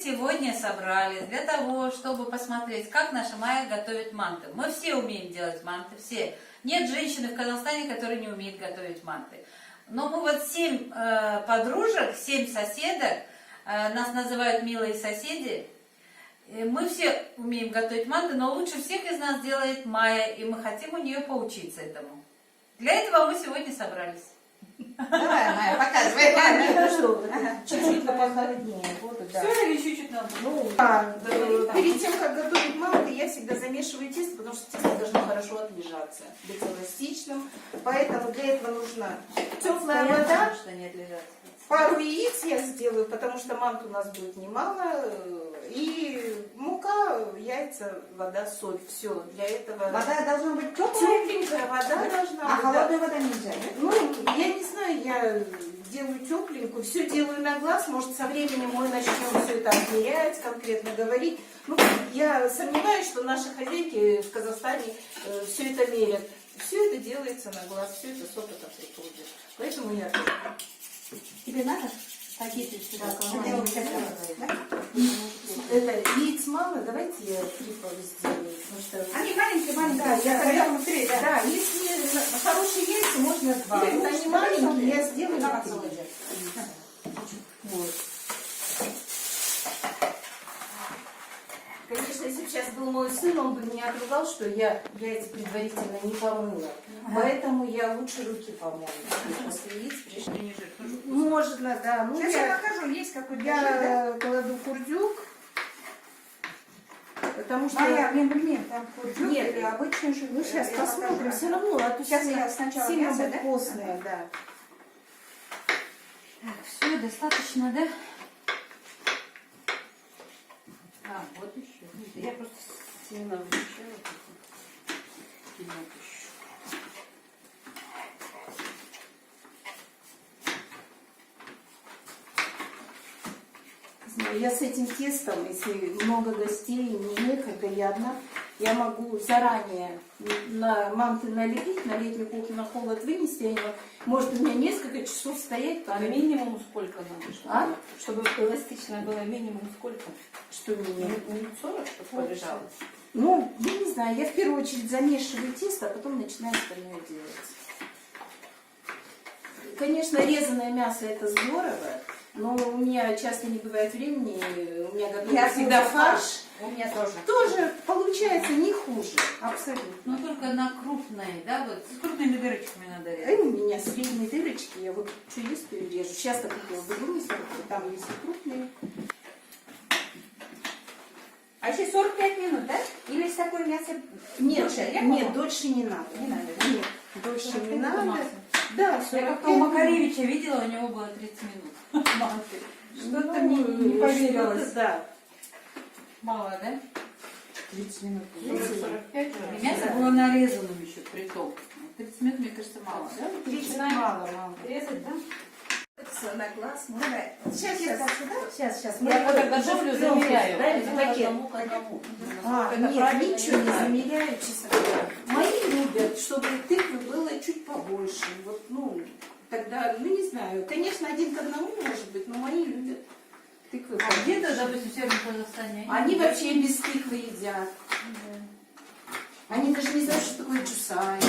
Сегодня собрались для того, чтобы посмотреть, как наша Майя готовит манты. Мы все умеем делать манты, все. Нет женщины в Казахстане, которая не умеет готовить манты. Но мы вот 7 подружек, 7 соседок, нас называют милые соседи. Мы все умеем готовить манты, но лучше всех из нас делает Майя, и мы хотим у нее поучиться этому. Для этого мы сегодня собрались. Давай, Майя, показывай. Чуть-чуть похолоднее будут, да. Все или чуть-чуть надо? Перед тем, как готовить манты, я всегда замешиваю тесто, потому что тесто должно хорошо отлежаться, быть эластичным. Поэтому для этого нужна теплая вода. Что не отлежаться. Пару яиц я сделаю, потому что мант у нас будет немало. И мука, яйца, вода, соль. Все для этого. Вода должна быть теплая, Тепленькая вода должна быть. а холодная вода нельзя, да? Ну, я не знаю, я делаю тепленькую, все делаю на глаз. Может, со временем мы начнем все это отмерять, конкретно говорить. Ну, я сомневаюсь, что наши хозяйки в Казахстане все это мерят. Все это делается на глаз, все это с опытом приходит. Поэтому я... Тебе надо? Какие-то сюда Это яиц мало, давайте я 3 сделаю. Потому что... Они маленькие. Да, я внутри, да, если хорошие яйца, можно 2. Вот они маленькие, я сделаю 3. Вот. Конечно, если бы сейчас был мой сын, он бы меня отругал, что я яйца предварительно не помыла. Поэтому я лучше руки помою. После яиц пришли жир. Можно, да. Ну, Сейчас я покажу, есть какой-то жир, я кладу курдюк, потому что... Майя, нет, там курдюк Нет, или обычный жир. Ну, сейчас Я посмотрим, покажу. все равно, а то Сейчас я сначала сильно мясо, будет да? постное, да. Так, все, достаточно, да? А, вот еще. Я просто сильно вычищала. И вот еще. Знаю, я с этим тестом, если много гостей, не некогда, я одна, я могу заранее на манты налепить, на летнюю кухню на холод вынести, они может у меня несколько часов стоять. А минимум сколько надо? Чтобы эластичное было минимум сколько? Что минимум? Минут 40, чтобы полежало? Ну, я не знаю, я в первую очередь замешиваю тесто, а потом начинаю остальное делать. Конечно, резаное мясо это здорово, но у меня часто не бывает времени, у меня готовится всегда фарш. У меня тоже. Тоже получается не хуже, абсолютно. Ну только на крупные, да? Вот с крупными дырочками надо резать. У меня средние дырочки, я вот что есть, то и режу. Часто купила в там есть и крупные. А еще 45 минут, да? Или с такой мясо? Нет, дольше? Я нет, помню. дольше не надо. Не надо, да? Нет, дольше не Это надо. максимум. Да, Я 45 как-то у Макаревича видела, у него было 30 минут. Что-то мне не поверилось. что-то, да. Мало, да? 30 минут. 45 же. И мясо Да. было нарезанным еще при том. 30 минут, мне кажется, мало, да? 30 мало. Резать, да? На глаз. Ну, давай. Сейчас. Сейчас. Я когда готовлю, замеряю. Да, это пакет. Одному к одному. Нет, ничего не замеряю, честно говоря. Мои любят, чтобы тыквы было чуть побольше. Вот, ну, тогда, ну не знаю. Конечно, 1 к 1 может быть, но мои любят тыквы. А где-то, допустим, в Северном Казахстане, Они вообще без тыквы едят. Они даже не знают, что такое джусай.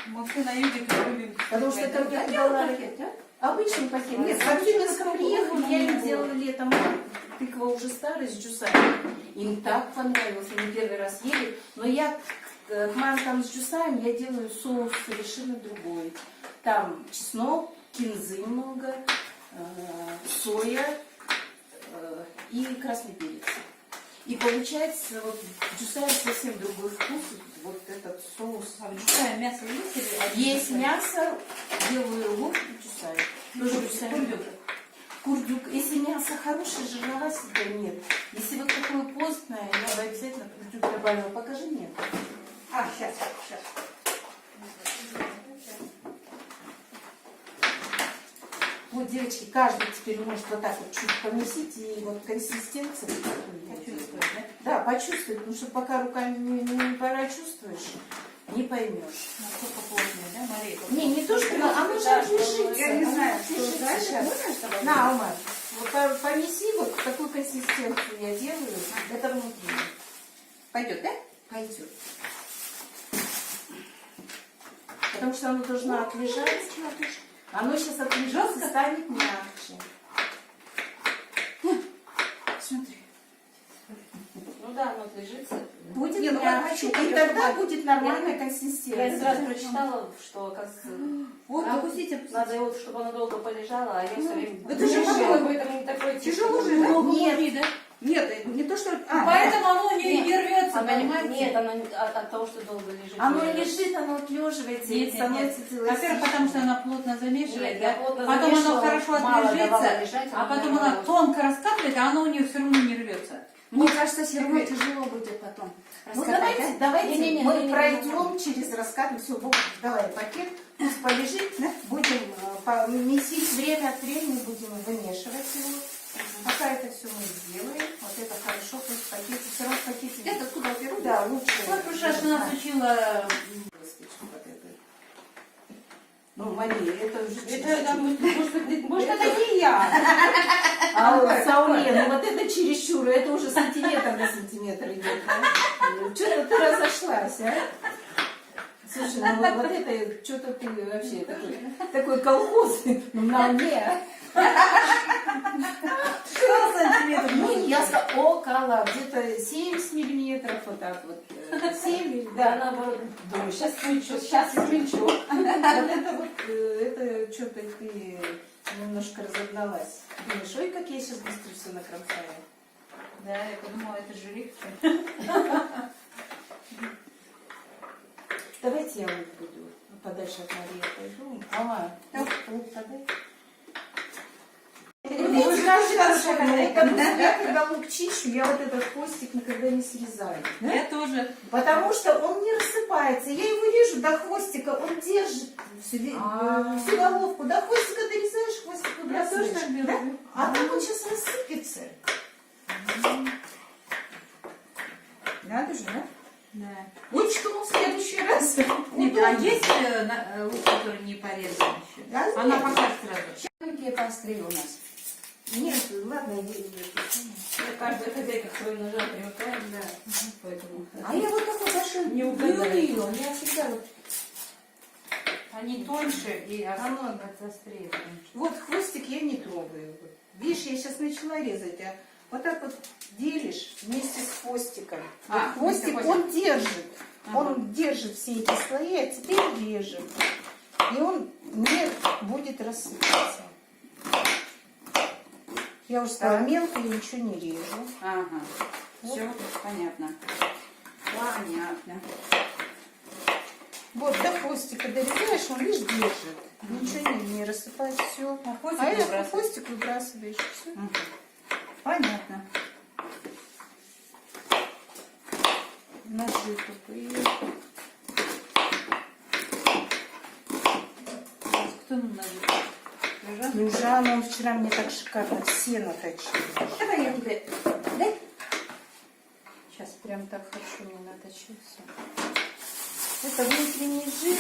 мы все на юге как любим. Потому что там я делала дала пакет, да? обычный пакет. Нет, как только приехали, я им делала летом. Тыква уже старая с джусай. Им так понравилось, они первый раз ели. Но я к мантам с джусаем я делаю соус совершенно другой. Там чеснок, кинзы много, соя и красный перец. И получается вот джусай совсем другой вкус. Вот этот соус. А в джусае мясо есть или? Есть мясо, делаю лук и джусай. Тоже джусай. Курдюк. Если мясо хорошее, жирноватое, то нет. Если вот такое постное, я бы обязательно курдюк добавила. Покажи мне. А, сейчас. Вот, девочки, каждый теперь может вот так вот чуть помесить, и вот консистенция. Почувствовать, да? Да, почувствовать, потому что пока руками не прочувствуешь, не поймешь. Насколько плотные, да, Мария? Не то, что она же лежится. Я не знаю, Она что лежится дальше. сейчас. Можно с тобой? На, Алмаз. Вот понеси, вот такую консистенцию я делаю. Это внутри. Пойдет, да? Пойдет. Потому что оно должно отлежать. Оно сейчас отлежится, станет мягче. Смотри. Ну да, оно отлежится. Будет Не, ну, мягче. хочу, И хочу, тогда хочу. будет нормальная Я консистенция. сразу прочитала, что оказывается, Вот, а, опустите, опустите. надо его, чтобы оно долго полежало, а я все время... это же думаю, тяжело. поэтому не такой Тяжело же, да? Нет. Нет, не то, что... Поэтому оно у нее Нет, не рвется, Оно- понимаете? Нет, оно от того, что долго лежит. Оно не лежит, оно отлеживается и Нет, нет, нет. становится Во-первых, потому что она плотно замешивает, Нет, да? я плотно Потом оно замешивала, хорошо мало давала отлежится, лежать, а оно потом не она рвалось. тонко раскатывает, а оно у нее все равно не рвется. Мне кажется, все равно тяжело будет потом. Ну раскатать, давайте, да? давайте Не-не-не, мы не-не-не. пройдем через раскат. Все, давай пакет, пусть полежит. Будем месить время от времени, будем вымешивать его. Пока это все мы сделаем, вот это хорошо, пусть в пакете, все равно в пакете. Это откуда беру? Да, лучше. Вот Пушаш нас учила... Ну, Мария, это уже Это, может, это не я. А вот Сауле, ну вот это чересчур, это уже сантиметр на сантиметр идет. Что-то ты разошлась, а? Слушай, ну вот это, что-то ты вообще такой колхоз на мне. Что сантиметров? Ну, я сказала, около, где-то 70 миллиметров, вот так вот. 7, да, да. наоборот. Думаю, сейчас смельчу, сейчас смельчу. Вот это вот, это что-то ты немножко разогналась. Думаешь, ой, как я сейчас быстро все накромсаю. Да, я подумала, это же легче. Давайте я вот буду подальше от Марии пойду. Лук подай. Я когда лук чищу, я вот этот хвостик никогда не срезаю. Я тоже. Потому что он не рассыпается. Я его режу до хвостика, он держит всю головку. До хвостика дорезаешь, хвостик Я тоже выбрасываешь. так беру. Да? А там он сейчас рассыпется. Надо же, да? Да. Учту в следующий раз. Нет, а есть лук, который не порезан еще? Да, Она нет. пока сразу. Какие поострее у нас? Нет, ладно, иди. Каждая хозяйка к своим ножам привыкает, да. Поэтому... А я вот такой даже Не не угадаю. умею. Я всегда вот... Они тоньше и Оно- острее. Вот хвостик я не трогаю. Видишь, я сейчас начала резать, а вот так вот делишь вместе с хвостиком. А, Вот хвостик, вместе он держит. Ага. Он держит все эти слои, а теперь режем. И он не будет рассыпаться. Я уже стала мелко, я ничего не режу. Ага. Все, понятно. Понятно. Вот до хвостика дорезаешь, он лишь держит. Ничего не рассыпается, все. А хвостик А это выбрасываешь? хвостик выбрасываешь. Все. Ага. Понятно. Ножи тупые. Кто нам нажит? Лежат? Ну, Жанна, он вчера мне так шикарно все наточил. Давай я туда... Дай. Сейчас прям так хорошо не наточился. Это внутренний жир,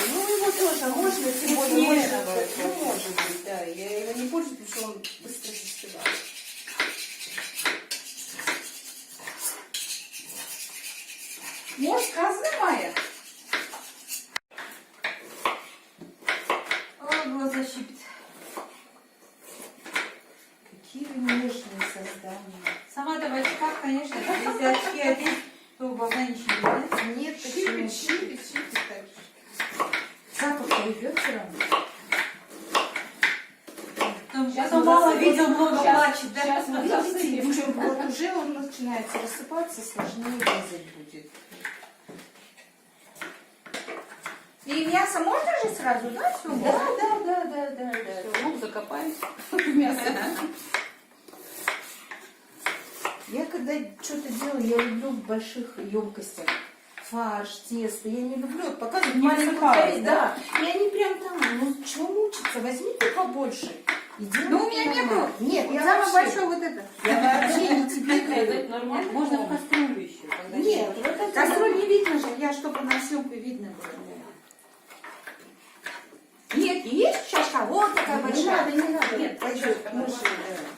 ну его тоже можно, тем более Вкуснее, можно, наоборот, ну, может быть, да. Я его не пользуюсь, потому что он быстро застывает. Может, козы моя? О, глаза щипит. Какие вы нежные создания. Сама-то в очках, конечно, если очки одеть, то глаза не щипит, да? Нет, Щипит, щипит так же. Запах идет все равно. Потом мало видел, много плачет, да? Сейчас мы Видите, засыпем. в чем вот уже он начинается рассыпаться, сложнее резать будет. И мясо можно же сразу, да? Все, Да. Всё, лук закопаем. мясо. Я когда что-то делаю, я люблю в больших емкостях. Фарш, тесто. Я не люблю вот показывать Не маленькую высыпалось, часть, да. И они прям там, ну чего мучиться, возьми ты побольше. И делай Ну, у меня не нормально. было. Нет, я Самое вообще, большое вот это. я вообще не тебе говорю. Это нормально. Можно в кастрюлю еще. когда Нет, вот это... Кастрюль не видно же, я чтобы на съемке видно было. Нет, есть чашка, вот такая большая. надо, не надо. Нет, Пойдёт, девушка, мы же, нормально.